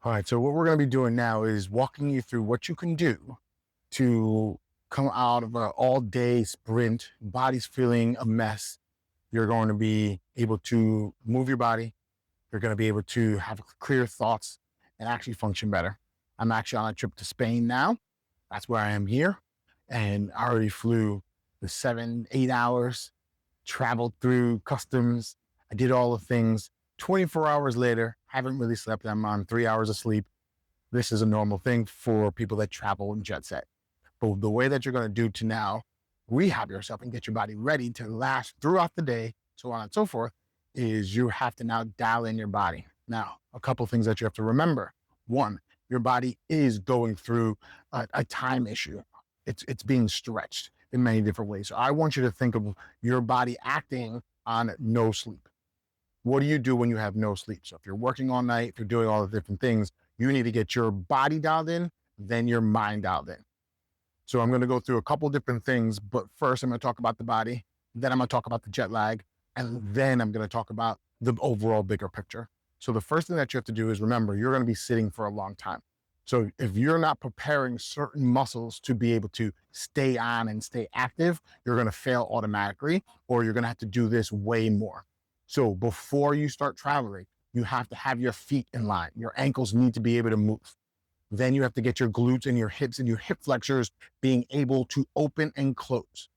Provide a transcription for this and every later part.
All right, so what we're going to be doing now is walking you through what you can do to come out of an all-day sprint. Body's feeling a mess. You're going to be able to move your body. You're going to be able to have clear thoughts and actually function better. I'm actually on a trip to Spain now. That's where I am here. And I already flew the 7, 8 hours, traveled through customs. I did all the things. 24 hours later, haven't really slept. I'm on 3 hours of sleep. This is a normal thing for people that travel and jet set. But the way that you're going to do to now rehab yourself and get your body ready to last throughout the day, so on and so forth, is you have to now dial in your body. Now, a couple of things that you have to remember. One, your body is going through a time issue. It's being stretched in many different ways. So I want you to think of your body acting on no sleep. What do you do when you have no sleep? So if you're working all night, if you're doing all the different things, you need to get your body dialed in, then your mind dialed in. So I'm going to go through a couple different things, but first I'm going to talk about the body, then I'm going to talk about the jet lag, and then I'm going to talk about the overall bigger picture. So the first thing that you have to do is remember, you're going to be sitting for a long time. So if you're not preparing certain muscles to be able to stay on and stay active, you're going to fail automatically, or you're going to have to do this way more. So before you start traveling, you have to have your feet in line. Your ankles need to be able to move. Then you have to get your glutes and your hips and your hip flexors being able to open and close.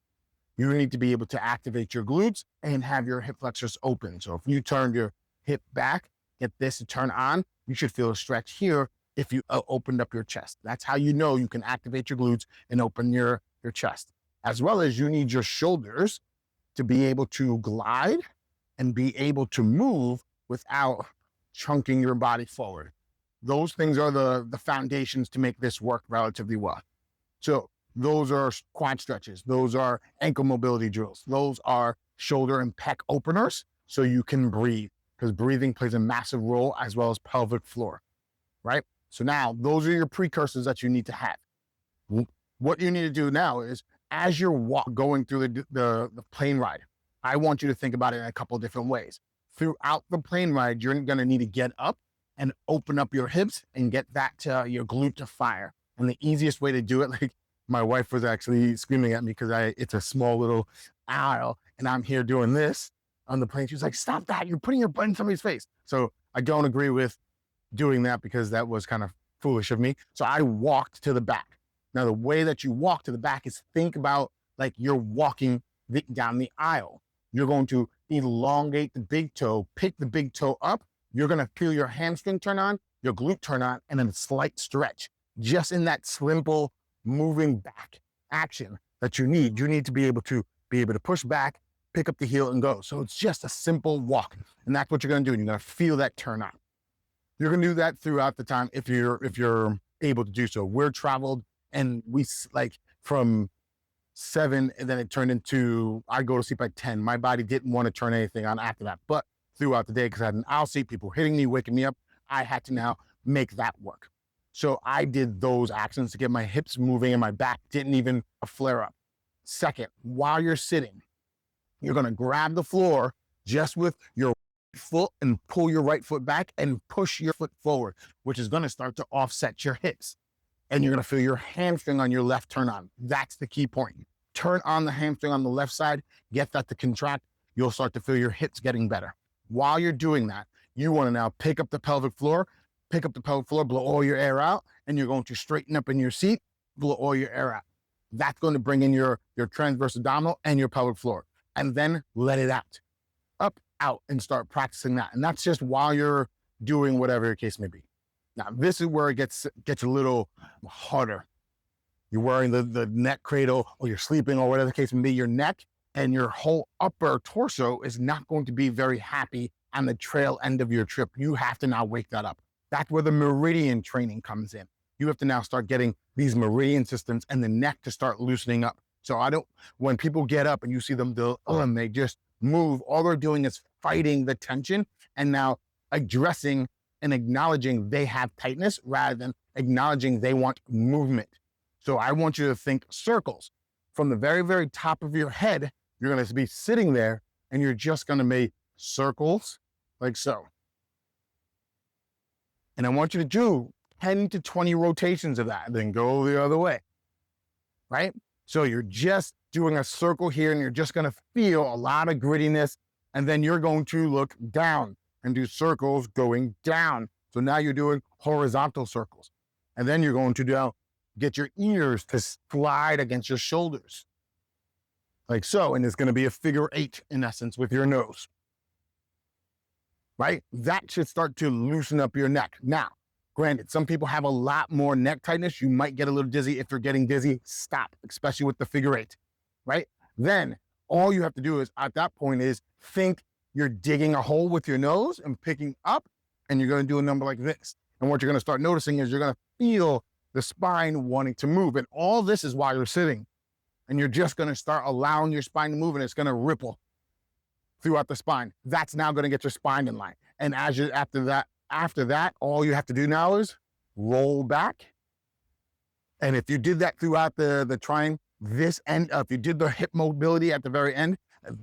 You need to be able to activate your glutes and have your hip flexors open. So if you turn your hip back, get this to turn on, you should feel a stretch here if you opened up your chest. That's how you know you can activate your glutes and open your chest. As well as you need your shoulders to be able to glide and be able to move without chunking your body forward. Those things are the foundations to make this work relatively well. So those are quad stretches. Those are ankle mobility drills. Those are shoulder and pec openers so you can breathe, because breathing plays a massive role, as well as pelvic floor, right? So now those are your precursors that you need to have. What you need to do now is, as you're going through the plane ride, I want you to think about it in a couple of different ways. Throughout the plane ride, you're going to need to get up and open up your hips and get that to your glute to fire. And the easiest way to do it, like my wife was actually screaming at me because it's a small little aisle and I'm here doing this on the plane. She was like, stop that. You're putting your butt in somebody's face. So I don't agree with doing that because that was kind of foolish of me. So I walked to the back. Now, the way that you walk to the back is, think about like you're walking down the aisle. You're going to elongate the big toe, pick the big toe up. You're going to feel your hamstring turn on, your glute turn on, and then a slight stretch. Just in that simple moving back action that you need. You need to be able to push back, pick up the heel, and go. So it's just a simple walk. And that's what you're going to do. And you're going to feel that turn on. You're going to do that throughout the time if you're able to do so. We're traveled, and we like from 7, and then it turned into, I go to sleep at 10. My body didn't want to turn anything on after that. But throughout the day, because I had an aisle seat, people hitting me, waking me up, I had to now make that work. So I did those actions to get my hips moving and my back didn't even flare up. Second, while you're sitting, you're going to grab the floor just with your foot and pull your right foot back and push your foot forward, which is going to start to offset your hips. And you're going to feel your hamstring on your left turn on. That's the key point. Turn on the hamstring on the left side, get that to contract. You'll start to feel your hips getting better. While you're doing that, you want to now pick up the pelvic floor, blow all your air out, and you're going to straighten up in your seat, blow all your air out. That's going to bring in your transverse abdominal and your pelvic floor, and then let it out, up, out, and start practicing that. And that's just while you're doing whatever your case may be. Now, this is where it gets a little harder. You're wearing the neck cradle, or you're sleeping, or whatever the case may be. Your neck and your whole upper torso is not going to be very happy on the trail end of your trip. You have to now wake that up. That's where the meridian training comes in. You have to now start getting these meridian systems and the neck to start loosening up. So when people get up and you see them and they just move, all they're doing is fighting the tension and now addressing and acknowledging they have tightness rather than acknowledging they want movement. So I want you to think circles. From the very, very top of your head, you're going to be sitting there and you're just going to make circles like so. And I want you to do 10 to 20 rotations of that, and then go the other way, right? So you're just doing a circle here, and you're just gonna feel a lot of grittiness, and then you're going to look down and do circles going down. So now you're doing horizontal circles. And then you're going to get your ears to slide against your shoulders, like so. And it's gonna be a figure 8 in essence with your nose, right? That should start to loosen up your neck. Now, granted, some people have a lot more neck tightness. You might get a little dizzy. If you're getting dizzy, stop, especially with the figure 8, right? Then all you have to do is, at that point, is think you're digging a hole with your nose and picking up, and you're gonna do a number like this. And what you're gonna start noticing is you're gonna feel the spine wanting to move. And all this is while you're sitting. And you're just gonna start allowing your spine to move, and it's gonna ripple throughout the spine. That's now gonna get your spine in line. And as you after that, all you have to do now is roll back. And if you did that throughout the trying this end, if you did the hip mobility at the very end,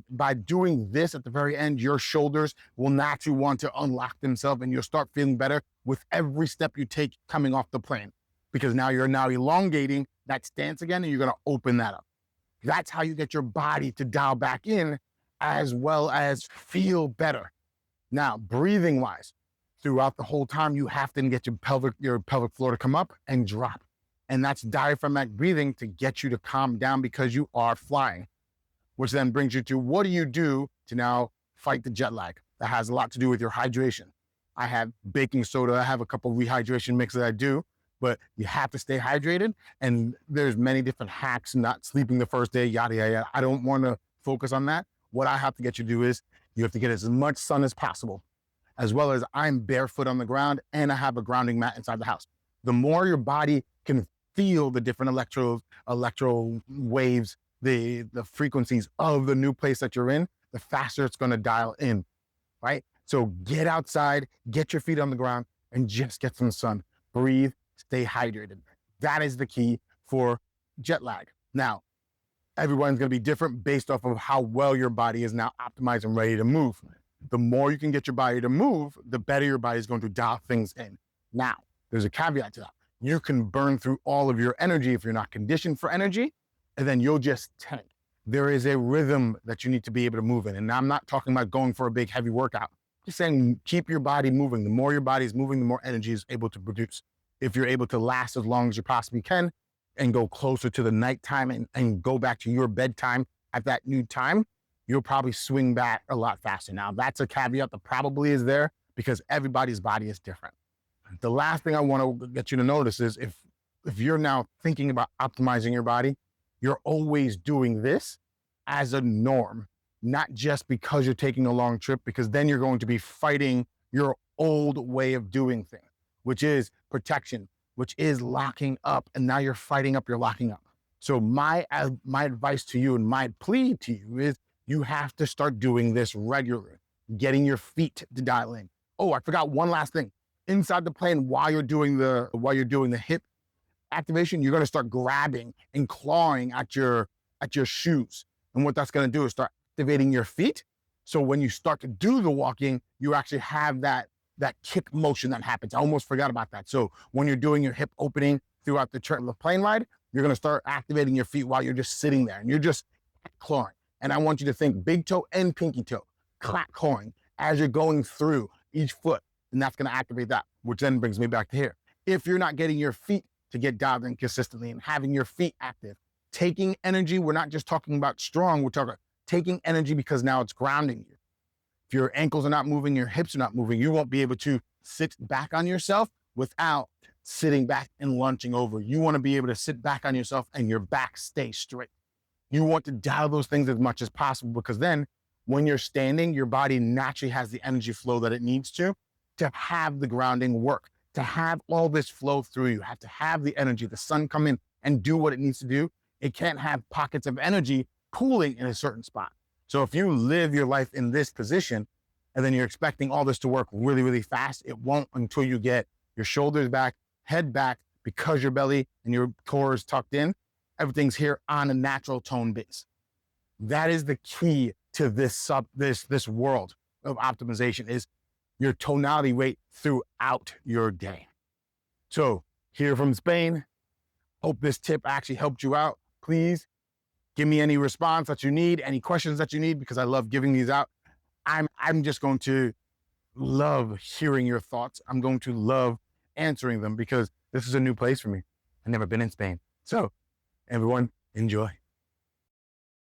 by doing this at the very end, your shoulders will naturally want to unlock themselves, and you'll start feeling better with every step you take coming off the plane, because now you're elongating that stance again, and you're gonna open that up. That's how you get your body to dial back in, as well as feel better. Now, breathing wise, throughout the whole time, you have to get your pelvic floor to come up and drop. And that's diaphragmatic breathing to get you to calm down, because you are flying, which then brings you to, what do you do to now fight the jet lag? That has a lot to do with your hydration. I have baking soda. I have a couple of rehydration mixes that I do, but you have to stay hydrated. And there's many different hacks, not sleeping the first day, yada, yada, yada. I don't want to focus on that. What I have to get you to do is, you have to get as much sun as possible, as well as I'm barefoot on the ground, and I have a grounding mat inside the house. The more your body can feel the different electro waves, the frequencies of the new place that you're in, the faster it's gonna dial in, right? So get outside, get your feet on the ground, and just get some sun. Breathe, stay hydrated. That is the key for jet lag. Now, everyone's gonna be different based off of how well your body is now optimized and ready to move. The more you can get your body to move, the better your body is going to dial things in. Now, there's a caveat to that. You can burn through all of your energy if you're not conditioned for energy, and then you'll just tank. There is a rhythm that you need to be able to move in. And I'm not talking about going for a big heavy workout. Just saying, keep your body moving. The more your body is moving, the more energy is able to produce. If you're able to last as long as you possibly can and go closer to the nighttime and go back to your bedtime at that new time, you'll probably swing back a lot faster. Now, that's a caveat that probably is there, because everybody's body is different. The last thing I want to get you to notice is, if you're now thinking about optimizing your body, you're always doing this as a norm, not just because you're taking a long trip, because then you're going to be fighting your old way of doing things, which is protection, which is locking up. And now you're fighting up your locking up. So my advice to you and my plea to you is, you have to start doing this regularly, getting your feet to dial in. Oh, I forgot one last thing. Inside the plane, while you're doing the hip activation, you're gonna start grabbing and clawing at your shoes. And what that's gonna do is start activating your feet. So when you start to do the walking, you actually have that kick motion that happens. I almost forgot about that. So when you're doing your hip opening throughout the plane ride, you're gonna start activating your feet while you're just sitting there, and you're just clawing. And I want you to think big toe and pinky toe, clawing as you're going through each foot. And that's gonna activate that, which then brings me back to here. If you're not getting your feet to get dialed in consistently and having your feet active, taking energy, we're not just talking about strong, we're talking taking energy, because now it's grounding you. If your ankles are not moving, your hips are not moving, you won't be able to sit back on yourself without sitting back and lunching over. You wanna be able to sit back on yourself and your back stay straight. You want to dial those things as much as possible, because then when you're standing, your body naturally has the energy flow that it needs to have the grounding work, to have all this flow through. You have to have the energy, the sun come in and do what it needs to do. It can't have pockets of energy pooling in a certain spot. So if you live your life in this position, and then you're expecting all this to work really, really fast, it won't until you get your shoulders back, head back, because your belly and your core is tucked in. Everything's here on a natural tone base. That is the key to this world of optimization, is your tonality rate throughout your day. So here from Spain, hope this tip actually helped you out. Please give me any response that you need, any questions that you need, because I love giving these out. I'm just going to love hearing your thoughts. I'm going to love answering them because this is a new place for me. I've never been in Spain. So everyone, enjoy.